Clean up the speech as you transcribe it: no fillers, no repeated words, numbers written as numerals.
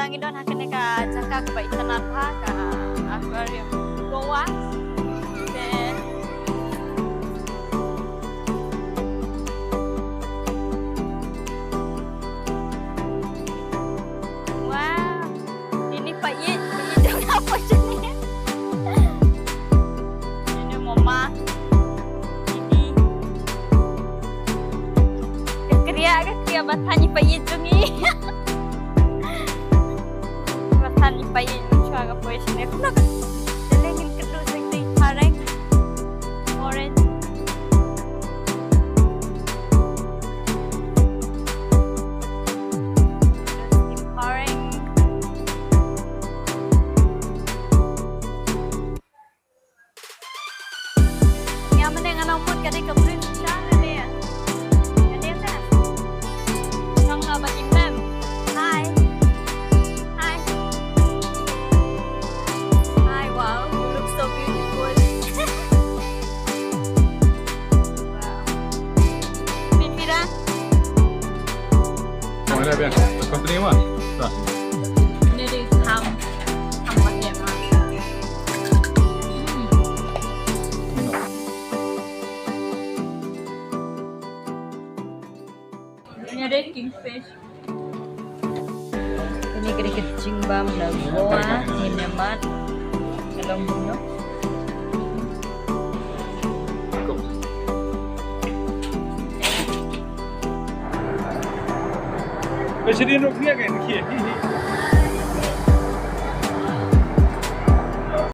datang idon akan ka cakap ke internet ha ka aquarium Goa. Then wow, ini Pak Yit jangan apa jenis. Ini mama. Ini kerja batanya Pak Yit jungi. Batanya Pak Yit juga positionnya. Nak delengin kedua sekti pareng orange. Pareng. Yang mana yang anak pun kadang kebrin cara dia. Kadang kan. Kamu nggak batin mem. Hi. Hi. Hi. Wow, you look so beautiful. Wow. Mira. Många ben. Jag ska inte rimma. Så. Ini di ham bagian mana? Ini ada kingfish. Ini kecing bam lagoa, hinemat, dalam bunga. Men så det är nog mer än